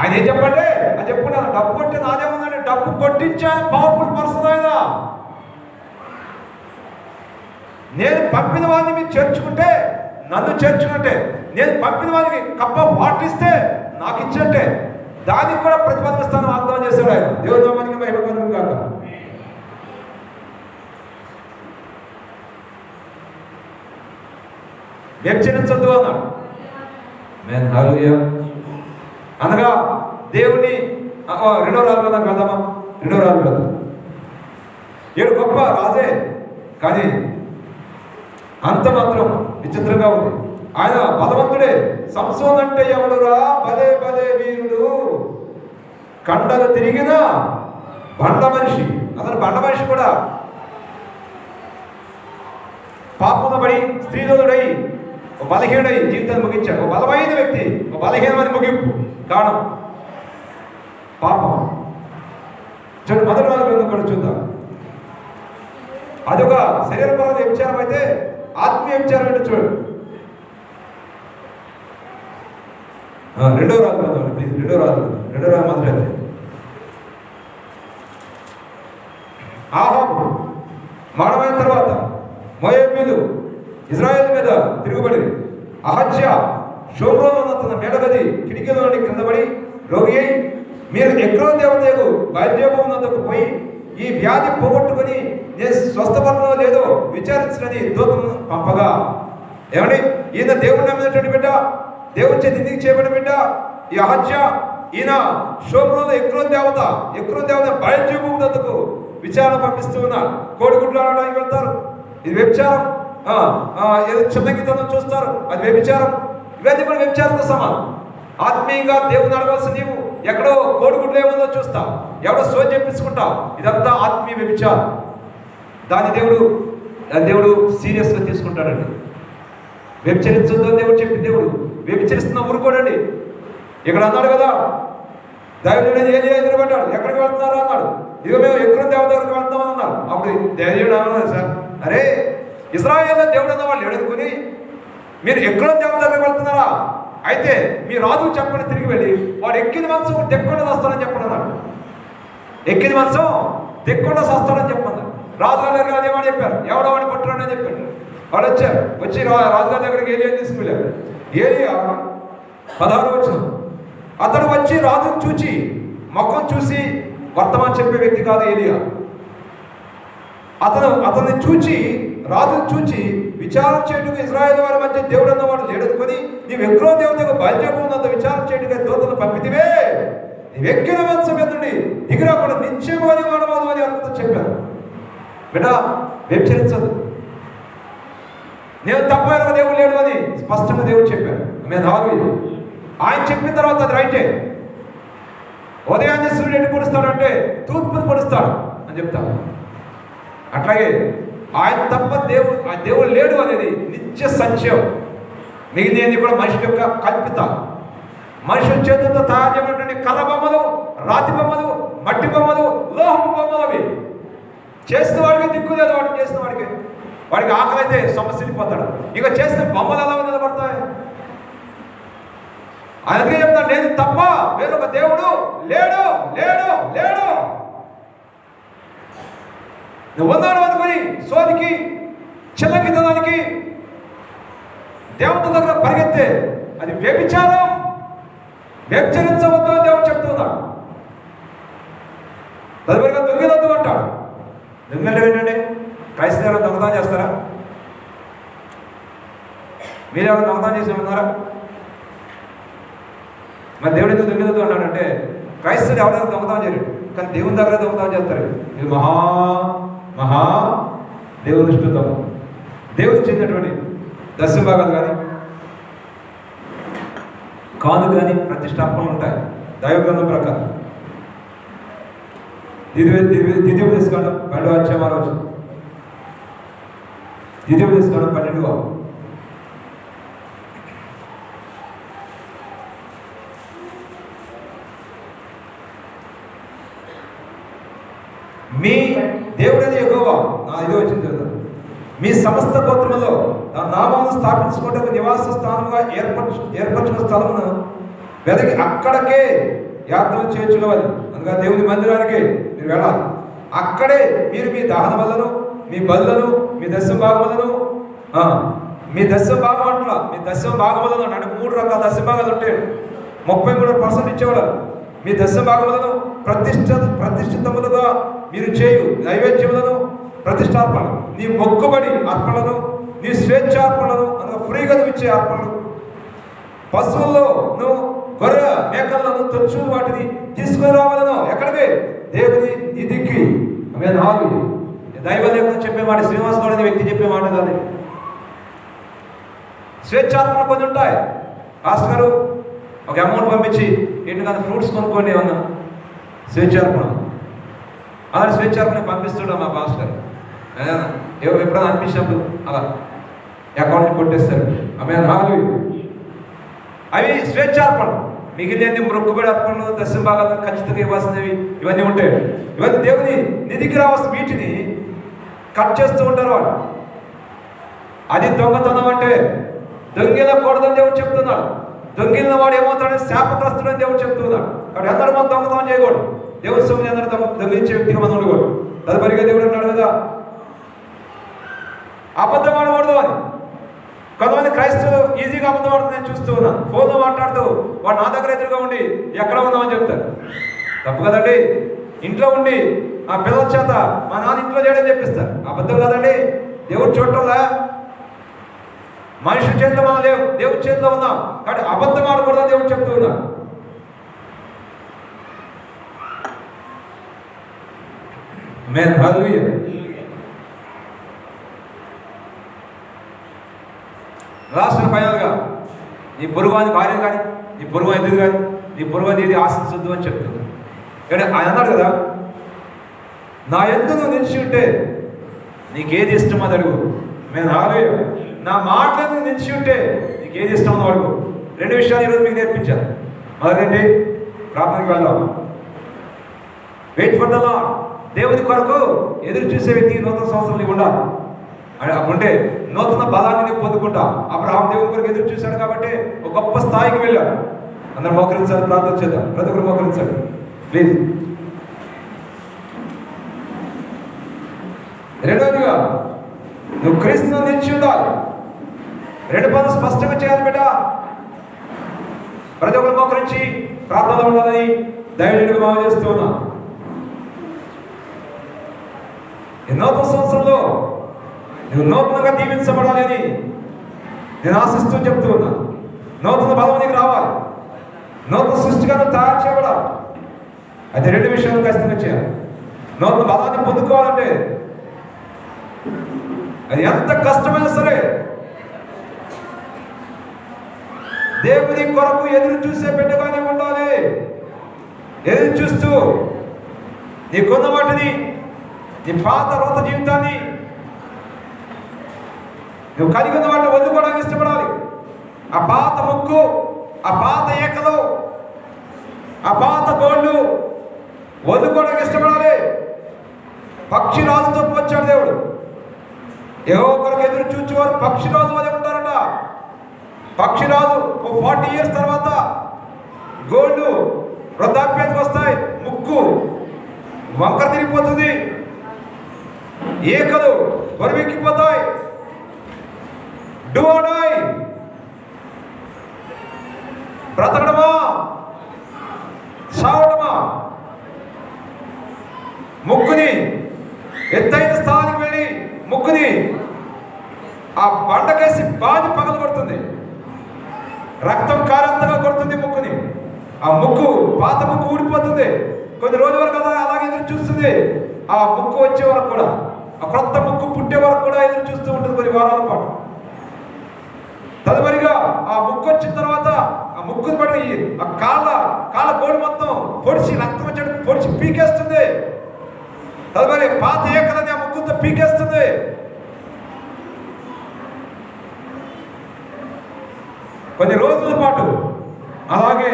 ఆయన ఏం చెప్పండి అది చెప్పుకున్నాను. డప్పు కొట్టే నాదేముందండి, డప్పు కొట్టించా పవర్ఫుల్ పర్సన్ ఆయన. నేను పంపిన వాడిని మీరు చేర్చుకుంటే నన్ను చేర్చుకుంటే, నేను పంపిన వాడికి కప్ప పాటిస్తే నాకు ఇచ్చినట్టే, దానికి కూడా ప్రతిపాదిస్తాను వాగ్దానం చేశాడు ఆయన. దేవుని నామానికి మహిమ కలుగును గాక. వ్యభిచరించొద్దు అన్నాడు. మేము హల్లెలూయా. అనగా దేవుని రెండో రాజు వెళ్దామా? రెండో రాజు వెళ్దాం. ఏడు గొప్ప రాజే, కానీ అంత మాత్రం విచిత్రంగా ఉంది. ఆయన బలవంతుడే. సంసోన్ అంటే ఎవడురా, భలే భలే వీరుడు, కండలు తిరిగిన బండ మనిషి. అతను బండ మనిషి కూడా పాపమున పడి స్త్రీలోడై బలహీనుడై జీవితాన్ని ముగించాడు. ఒక బలమైన వ్యక్తి, ఒక బలహీనమైన ముగింపు కారణం పాపం. చూడండి, మొదటి రోజు కూడా చూద్దాం. అదొక శరీరపరమైన వ్యభిచారం అయితే ఆత్మీయ విచారం ఏంటో చూడండి. రెండో రాజు ప్లీజ్, రెండో రాజు మొదలైతే ఆహాబు మరణమైన తర్వాత మోయాబీయులు ఇజ్రాయేల్ మీద తిరుగుబడి అహజ్యా షోమ్రోను తన మేడగది కిటికీలో నుండి కిందపడి రోగి అయి, మీరు ఎక్రోను దేవతకు బయల్జెబూబునొద్దకు పోయి ఈ వ్యాధి పోగొట్టుకొని నేను స్వస్థపడనో లేదో విచారించని దూతను పంపగా, ఏమండి ఈయన దేవుడు నమ్మినటువంటి బిడ్డ, దేవుని చేతి ఇంటికి చేయబడిన బిడ్డ ఈ అహజ్యా, ఈయన షోమ్రోను ఎక్రోను దేవత బయల్జెబూబునొద్దకు విచారణ పంపిస్తూ ఉన్నారు. కోడిగుడ్లు ఆడడానికి వెళ్తారు, ఇది వ్యభిచారం. ఏదో చిన్నగితనం చూస్తారు, అది వ్యభిచారం. ఇవన్నీ కూడా వ్యభిచారంతో సమానం. ఆత్మీయంగా దేవుని అడగాల్సి నీవు ఎక్కడో కోడిగుడ్లు ఏముందో చూస్తావు, ఎవడో సోది చెప్పించుకుంటావు, ఇదంతా ఆత్మీయ వ్యభిచారం. దాన్ని దేవుడు సీరియస్గా తీసుకుంటాడండి. వ్యభిచరించొద్దు అని దేవుడు చెప్పి, దేవుడు వ్యభిచరిస్తున్న ఊరుకోడండి. ఇక్కడ అన్నాడు కదా, దైవజనుడు ఏలియా ఎదురుపడ్డాడు, ఎక్కడికి వెళ్తున్నారు అన్నాడు. ఇదిగో మేము ఎక్కడ దేవత దగ్గరికి వెళ్తామని అన్నారు. అప్పుడు దైవజనుడు అన్నాడు, సార్ అరే ఇశ్రాయేలు దేవుడు అన్న వాళ్ళు ఎడుకుని మీరు ఎక్కడో దేవత దగ్గరికి వెళ్తున్నారా, అయితే మీ రాజుకు చెప్పండి, తిరిగి వెళ్ళి వాడు ఎక్కిన మనసు తెక్కుండా వస్తాడని చెప్పండి అన్నాడు. ఎక్కిన మనసు తెక్కుండా వస్తాడని చెప్పన్నారు. రాజుగారి దగ్గర అదే మాట చెప్పారు, ఎవడో వాడిని పట్టురాడని చెప్పాడు. వాడు వచ్చి రాజుగారి దగ్గరికి ఏలియా తీసుకువెళ్ళారు. ఏలియా 16వ వచనం, అతడు వచ్చి రాజును చూచి ముఖం చూసి వర్తమానం చెప్పే వ్యక్తి కాదు ఏలియా. అతన్ని చూచి రాజును చూచి విచారం చేయటకు ఇశ్రాయేలు వారి మధ్య దేవుడు అన్నవాడు లేడనుకొని నీవు ఎక్కడో దేవతకు బయల్జెబూబునంత విచారం చేయటగా దూతను పంపితివే, నీవు ఎక్కిన మనసు మెద్దుండి దిగిరాకుండా నిత్యము అని వాడవాదు అని అంతా చెప్పారు. బిడ్డ వ్యభిచరించదు, నేను తప్పైన దేవుడు లేడు అని స్పష్టంగా దేవుడు చెప్పారు. మేము రాదు, ఆయన చెప్పిన తర్వాత అది రైటే. ఉదయాన్నే సూర్యుడు ఎటు పొడుస్తాడంటే తూర్పును పొడుస్తాడు అని చెప్తాడు. అట్లాగే ఆయన తప్ప దేవుడు లేడు అనేది నిత్య సత్యం. మిగిలినది కూడా మనిషి యొక్క కల్పిత, మనుషుల చేతులతో తయారు చేయబడినటువంటి కర్ర బొమ్మలు, రాతి బొమ్మలు, మట్టి బొమ్మలు, లోహం బొమ్మలు. అవి చేసిన వాడికి దిక్కు లేదు, వాటిని చేసిన వాడికి ఆకలి అయితే సమస్యలిపోతాడు. ఇక చేసిన బొమ్మలు ఎలా నిలబడతాయి? అందుకే చెప్తాను, నేను తప్ప వేరొక దేవుడు లేడు లేడు లేడు. నువ్వు ఉన్నాడు అనుకుని సోదికి చిల్లగిద్దడానికి దేవత దగ్గర పరిగెత్తే అది వ్యభిచారం. వ్యభిచరించవద్దు అని దేవుడు చెప్తున్నాడు. తదుపరిగా దొంగలొద్దు అంటాడు. దొంగలు ఏంటంటే క్రైస్తవులు దొంగతనం చేస్తారా? మీరు ఎవరు దొంగతనం చేసేమన్నారా? మరి దేవుడు ఎందుకు దొంగలొద్దు అన్నాడంటే క్రైస్తవులు ఎవరైనా దొంగతనం చేయరు, కానీ దేవుని దగ్గర దొంగతనం చేస్తారు. ఇది మహా దేవుని దృష్టితో దేవుడికి చెందినటువంటి దశభాగాలు కానీ కాదు కానీ ప్రతిష్టాపనలు ఉంటాయి దైవగ్రంథం ప్రకారం. ద్వితీయోపదేశకాండం 12వ అధ్యాయం 6వ వచనం. ద్వితీయోపదేశకాండం 12వ. మీ దేవుడైన యెహోవా, ఇదే వచ్చింది కదా, మీ సమస్త గోత్రములో నా నామమును స్థాపించుకోవడానికి నివాస స్థానముగా ఏర్పరచిన స్థలమును వెదకి అక్కడికే యాత్రలు చేర్చుకోవాలి. అనగా దేవుని మందిరానికి మీరు వెళ్ళాలి. అక్కడే మీరు మీ దహన వల్లను, మీ బలులను, మీ దశమ భాగములను, మీ దశమ భాగం అంటున్నా, మీ దశమ భాగములను అంటే 3 రకాల దశమ భాగాలు ఉంటాయి. 33% ఇచ్చేవాళ్ళు. మీ దశమ భాగములను ప్రతిష్ఠితములుగా మీరు చేయు నైవేద్యములను, ప్రతిష్టార్పణలు, నీ మొక్కుబడి అర్పణలను, నీ స్వేచ్ఛార్పణలను అనగా ఫ్రీగా ఇచ్చే అర్పణలు, పశువుల్లో నువ్వు గొర్రె మేకలను తొచ్చు వాటిని తీసుకుని రావాలను. ఎక్కడికి? దేవుని నిధికి. దైవ లేఖనం చెప్పే మాట, శ్రీనివాస్ గౌడ్ అనే వ్యక్తి చెప్పే మాట కాదు. స్వేచ్ఛార్పణ కొన్ని ఉంటాయి. పాస్టర్ గారు ఒక అమౌంట్ పంపించి ఏంటి ఫ్రూట్స్ కొనుక్కోండి ఏమన్నా స్వేచ్ఛార్పణ. అలా స్వేచ్ఛార్పణ పంపిస్తుంటాం మా పాస్టర్ గారు. ఎప్పుడైనా అనిపించినప్పుడు అలా అకౌంట్ కొట్టేస్తారు. అవి స్వేచ్ఛార్పణ. మిగిలినది మొక్కుబడి అర్పణలు, దశమ భాగాలు ఖచ్చితంగా ఇవ్వాల్సినవి ఇవన్నీ ఉంటాయి. ఇవన్నీ దేవుని నిధికి రావాల్సిన వీటిని కట్ చేస్తూ ఉంటారు వాళ్ళు. అది దొంగతనం అంటే దొంగిలకూడదని దేవుడు చెప్తున్నాడు. దొంగిలిన వాడు ఏమవుతాడని శాపగ్రస్తుడని దేవుడు చెప్తున్నాడు. కాబట్టి అందరూ మనం దొంగతనం చేయకూడదు. దేవుడి సొమ్ముని అందరూ దొంగిలించే వ్యక్తిగా మనం ఉండకూడదు. తదుపరిగా దేవుడు అన్నాడు కదా, అబద్ధం ఆడకూడదు అని. కొంతమంది క్రైస్తవులు ఈజీగా అబద్ధం ఆడుతుంది నేను చూస్తూ ఉన్నాను. ఫోన్లో మాట్లాడుతూ వాడు నా దగ్గర ఎదురుగా ఉండి ఎక్కడ ఉన్నామని చెప్తారు. తప్పు కదండి. ఇంట్లో ఉండి ఆ పిల్లల చేత మా నాన్న ఇంట్లో చేయడం చెప్పిస్తారు. అబద్ధం కదండి. దేవుడు చూడటంలా, మనుషుల చేతిలో మనం లేవు, దేవుడి చేతిలో ఉన్నాం. కాబట్టి అబద్ధం ఆడకూడదని దేవుడు చెప్తూ ఉన్నాడు. లాస్ట్ ఫైనల్గా నీ పొరుగువాని భార్య కానీ, నీ పొరుగువాని ఎదురు కానీ, నీ పొరుగువాని ఏది ఆశించొద్దు అని చెప్తుంది. ఇక్కడ ఆయన అన్నాడు కదా, నా యందు నువ్వు నిలిచి ఉంటే నీకేది ఇష్టమో అది అడుగు. నా మాటలను నిలిచి ఉంటే నీకేది ఇష్టమో అడుగు. 2 విషయాలు ఈరోజు మీకు నేర్పించాను. మొదటి ప్రార్థనకి వెళ్దాం. Wait for the Lord. దేవుని కొరకు ఎదురు చూసే వ్యక్తి నూతన సంవత్సరం నీకు ఉండాలి. అప్పుడే నూతన బలాన్ని నీకు పొందుకుంటా. అబ్రహాము దేవుని కొరకు ఎదురు చూశాడు కాబట్టి ఒక గొప్ప స్థాయికి వెళ్ళాడు. అందరూ మోకరించాలి, ప్రార్థన చేద్దాం. ప్రతి ఒక్కరు మోకరించండి ప్లీజ్. రెండవదిగా నువ్వు క్రీస్తును నిలిచి ఉండాలి. 2 పనులు స్పష్టంగా చేయాలి బిడ్డ. ప్రతి ఒక్కరు మోకరించి ప్రార్థనలో ఉండాలని దైవజనుడిగా మనం చేస్తూ ఉన్నాం. ఈ నూతన సంవత్సరంలో నువ్వు నూతనంగా దీవించబడాలి అని నేను ఆశిస్తూ చెప్తూ ఉన్నాను. నూతన బలం నీకు రావాలి. నూతన సృష్టిగా నువ్వు తయారు చేయబడాలి. అయితే 2 విషయాలు ఖచ్చితంగా చేయాలి. నూతన బలాన్ని పొందుకోవాలంటే అది ఎంత కష్టమైనా సరే దేవుని కొరకు ఎదురు చూసే బిడ్డగానే ఉండాలి. ఎదురు చూస్తూ నీకున్న వాటిని, నీ పాత రోత జీవితాన్ని, నువ్వు కలిగి ఉన్న వాటిని వదులుకోవడానికి ఇష్టపడాలి. ఆ పాత ముక్కు, ఆ పాత ఏకలు, ఆ పాత గోళ్ళు వదులుకోవడానికి ఇష్టపడాలి. పక్షిరాజుతో పోల్చాడు దేవుడు. ఏవో ఒకరికి ఎదురు చూచేవారు పక్షిరాజు వలె ఉంటారట. పక్షిరాజు 40 years తర్వాత గోళ్ళు వృద్ధాప్యానికి వస్తాయి. ముక్కు వంకర తిరిగిపోతుంది. ఏకలు బరువెక్కిపోతాయి. Do or die. బ్రతకడమా సావడమా. ముక్కుని ఎత్తైన స్థానానికి వెళ్ళి ముక్కుని ఆ బండకేసి బాది పగలు కొడుతుంది. రక్తం కారంతగా కొడుతుంది ముక్కుని. ఆ ముక్కు, పాత ముక్కు ఊడిపోతుంది. కొన్ని రోజుల వరకు కదా అలాగే ఎదురు చూస్తుంది. ఆ ముక్కు వచ్చే వరకు కూడా, ఆ కొత్త ముక్కు పుట్టే వరకు కూడా ఎదురు చూస్తూ ఉంటుంది కొన్ని వారాల పాటు. తదుపరిగా ఆ ముక్కు వచ్చిన తర్వాత ఆ ముక్కును పడి ఆ కాళ్ళ గోడు మొత్తం పొడిచి రక్తం వచ్చి పొడిచి పీకేస్తుంది. తదుపరి పాత ఏకలని ఆ ముక్కుతో పీకేస్తుంది. కొన్ని రోజుల పాటు అలాగే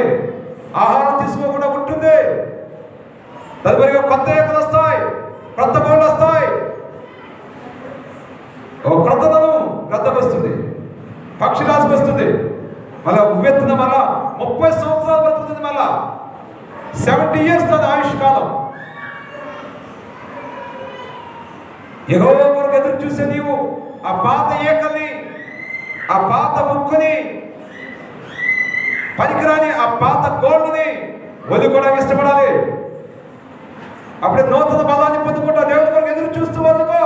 ఆహారం తీసుకోకుండా ఉంటుంది. తదుపరిగా కొత్త ఏకలు వస్తాయి, కొత్త గోళ్ళు వస్తాయి, క్రొత్తదనం క్రొత్తకు వస్తుంది, పక్షిరాశికి వస్తుంది. మళ్ళా ఉవ్వెత్తున మళ్ళా 30 సంవత్సరాలు బ్రతుకుతుంది. మళ్ళా 70 years తన ఆయుష్ కాలం. యెహోవా కొరకు ఎదురు చూసే నీవు ఆ పాత ఏకల్ని, ఆ పాత ముక్కుని, పనికిరాని ఆ పాత గోళ్ళని వదులుకోవడానికి ఇష్టపడాలి. అప్పుడే నూతన బలాన్ని పొందుకుంటా. దేవుడి కొరకు ఎదురు చూస్తూ వదులుకో.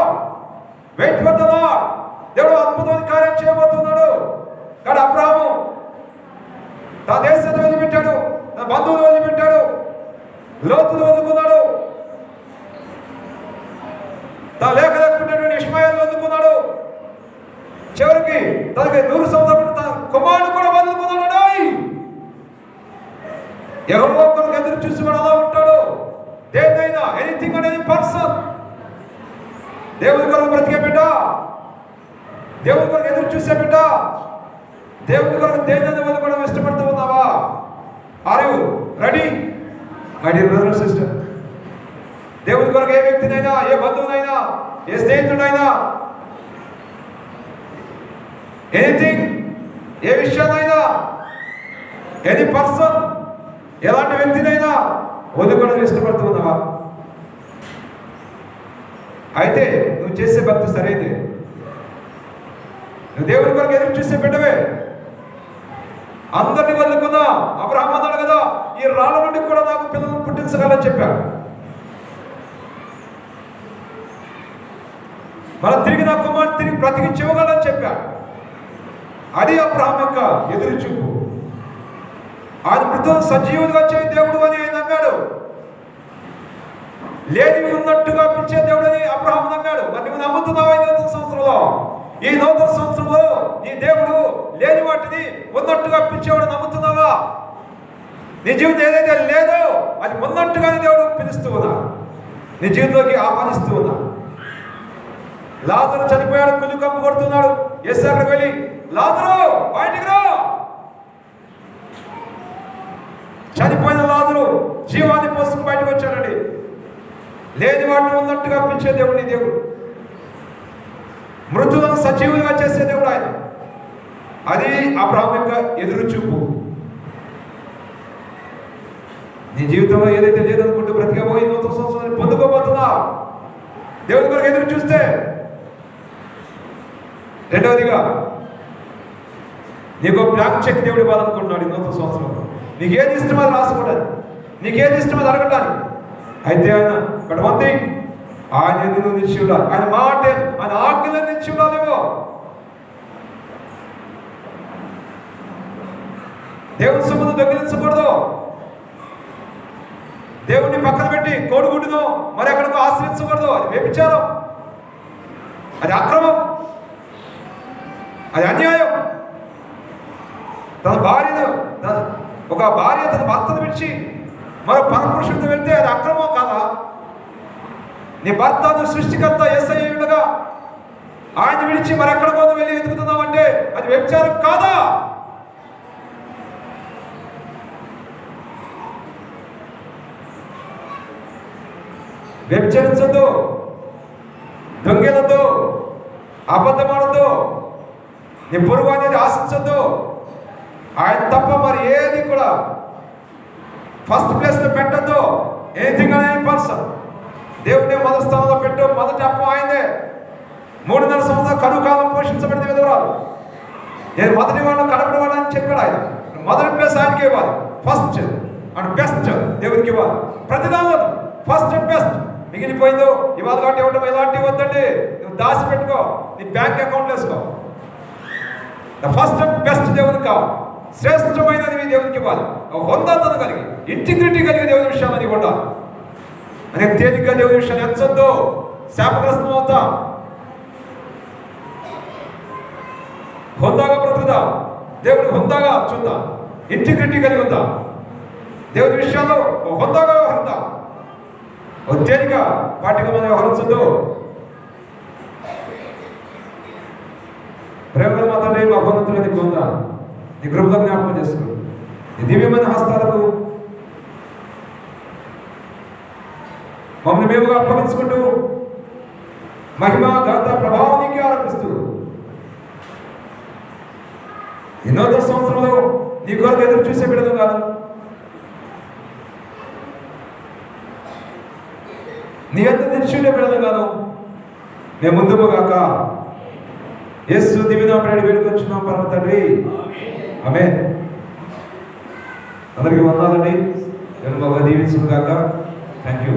Wait for the lord. దేవుడు అద్భుతమైన కార్యం చేయబోతున్నాడు. కానీ అబ్రహాము తన దేశాన్ని వదిలిపెట్టాడు, తన బంధువులు వదిలిపెట్టాడు, లోతులు వదులుకున్నాడు, తన లేకపోయినటువంటి ఇష్మాయేలు వదులుకున్నాడు. చివరికి తనకి 100 సంవత్సరాలు తన కుమారుడు కూడా వదులుకున్నాడు. యెహోవా కొరకు ఎదురు చూసి వాడు అలా ఉంటాడు. దేన్నైనా ఎనీథింగ్ అనేది పర్సన్. దేవుని కొరకు బ్రతికే బిడ్డ, దేవుని కొరకు ఎదురు చూసే బిడ్డ, దేవుని కొరకు దేన్నైనా వదులుకోవడం ఇష్టపడుతూ ఉన్నావా? Are you ready my dear brother and sister? దేవుని కొరకు ఏ వ్యక్తినైనా, ఏ బంధువునైనా, ఏ స్నేహితుడైనా, ఎనీథింగ్, ఏ విషయాన్నైనా, ఎనీ పర్సన్, ఎలాంటి వ్యక్తినైనా వదులుకోవడం ఇష్టపడుతూ ఉన్నావా? అయితే నువ్వు చేసే భక్తి సరైనది. నువ్వు దేవుని కొరకు ఎదురు చూసే బిడ్డవే. అందరినీ వదులుకున్నా. అబ్రహాము అన్నాడు కదా, ఈ రాళ్ళ నుండి కూడా నాకు పిల్లలను పుట్టించగలని చెప్పాడు. మళ్ళీ తిరిగి నా కుమారుడు తిరిగి బ్రతికించి ఇవ్వగలని చెప్పాడు. అది అబ్రహాము యొక్క ఎదురు చూపు. ఆయన మృతులను సజీవుడిగా చేయ దేవుడు అని ఆయన నమ్మాడు. లేనివి ఉన్నట్టుగా పిలిచే దేవుడు అని అబ్రహాము నమ్మాడు. మరి నువ్వు నమ్ముతున్నావా? ఈ నూతన సంవత్సరంలో, ఈ నూతన సంవత్సరంలో నీ దేవుడు లేని వాటిని ఉన్నట్టుగా పిలిచేవాడు నమ్ముతున్నావా? నీ జీవితం ఏదైతే లేదో అది ఉన్నట్టుగానే దేవుడు పిలుస్తూ ఉన్నా, నీ జీవితంలోకి ఆహ్వానిస్తూ ఉన్నా. లాజరు చనిపోయాడు, కుళ్ళు కప్పు కొడుతున్నాడు. యేసు అక్కడికి వెళ్ళి, లాజరు బయటికి రా. చనిపోయిన లాజరు జీవాన్ని పోసుకుని బయటకు వచ్చాడండి. లేని వాటిని ఉన్నట్టుగా పిలిచే దేవుడు నీ దేవుడు. మృతులను సజీవులుగా చేసే దేవుడు ఆయన. అది అబ్రహాము యొక్క ఎదురు చూపు. నీ జీవితంలో ఏదైతే లేదనుకుంటూ బ్రతికబోయి నూతన సంవత్సరాన్ని పొందుకోబోతున్నావు. దేవుడి కొరకు ఎదురు చూస్తే, రెండవదిగా నీకు బ్లాంక్ చెక్ దేవుడు ఇవ్వాలనుకుంటున్నాడు ఈ నూతన సంవత్సరంలో. నీకు ఏది ఇష్టమో అది రాసుకోవడానికి, నీకు ఏది ఇష్టమో అది అడగటానికి. అయితే ఆయన బట్ వన్ థింగ్, ఆయన ఎందుకు నిలిచి ఉండాలి, ఆయన మాట, ఆయన ఆజ్ఞలను నిలిచి ఉండాలేమో. దేవుని సొమ్మును దొంగిలించకూడదు. దేవుడిని పక్కన పెట్టి కోడిగుడ్డును మరి ఎక్కడికో ఆశ్రయించకూడదు. అది వ్యభిచారం, అది అక్రమం, అది అన్యాయం. తన భార్యను, ఒక భార్య తన భర్తను విడిచి మరో పరపురుషుడితో వెళ్తే అది అక్రమం కాదా? నీ భర్తను సృష్టికర్త యేసయ్య ఉండగా ఆయన విడిచి మరెక్కడికో వెళ్ళి వెతుకుతున్నావంటే అది వ్యభిచారం కాదా? వ్యభిచరించద్దు, దొంగలద్దు, అబద్ధమాడద్దు, నీ పొరుగు అనేది ఆశించద్దు. ఆయన తప్ప మరి ఏది కూడా ఫస్ట్ ప్లేస్లో పెట్టద్దు. ఎనీథింగ్ అనే పర్సన్ దేవుడిని మొదటి స్థానంలో పెట్టు. మొదటి అప్పు ఆయనే. 3.5 సంవత్సరాలు కరువు కాలం పోషించబడిన విధవరాలు. నేను మొదటి వాడిని కడపడి వాడు అని చెప్పాడు ఆయన. మొదటి ప్లేస్ ఆయనకి ఇవ్వాలి. ఫస్ట్ అండ్ బెస్ట్ దేవుడికి ఇవ్వాలి. ప్రతిదానిలో ఫస్ట్ అండ్ బెస్ట్. మిగిలిపోయిందో ఇవాళ కాబట్టి ఇవ్వడం ఎలాంటివి వద్దండి. నువ్వు దాచి పెట్టుకో, నీ బ్యాంక్ అకౌంట్లో వేసుకో. ఫస్ట్ అండ్ బెస్ట్ దేవునికి కావాలి. శ్రేష్టమైనది దేవునికి ఇవ్వాలి. హొందాతనం కలిగి, ఇంటిగ్రిటీ కలిగి దేవుని విషయాన్ని ఇవ్వాలి. అనే తేలిగ్గా దేవుని విషయాన్ని ఎంచొద్దు, శాపగ్రస్తం అవుతాం. హొందాగా బ్రతుకుదాం, దేవుడు హొందాగా చూద్దాం. ఇంటిగ్రిటీ కలిగి ఉందా? దేవుని విషయాల్లో హొందాగా వ్యవహరిందా? తేలిక పాటిగా మనం వ్యవహరించద్దు. ప్రేమలు మాత్రమే మా భవనతులు నీకు ఉందా? నీ కృపతో జ్ఞాపకం చేసుకో. నీ దివ్యమైన హస్తాలకు మమ్మల్ని మేముగా అప్పగించుకుంటూ మహిమ ఘనత ప్రభావం నీకే ఆరోపిస్తూ ఎన్నో సంవత్సరంలో నీ కొరకు ఎదురు చూసే బిడ్డలు కాదు, నీ అంత నిశ్చుండే బిడ్డలు కాదు. మేము ముందుకు గాక యేసు దివ్యనామమున వేడుకొంచున్నాం పరమ తండ్రి. ఆమేన్. అందరికీ వందనాలండి. దేవుడు బాగా దీవించును గాక. Thank you.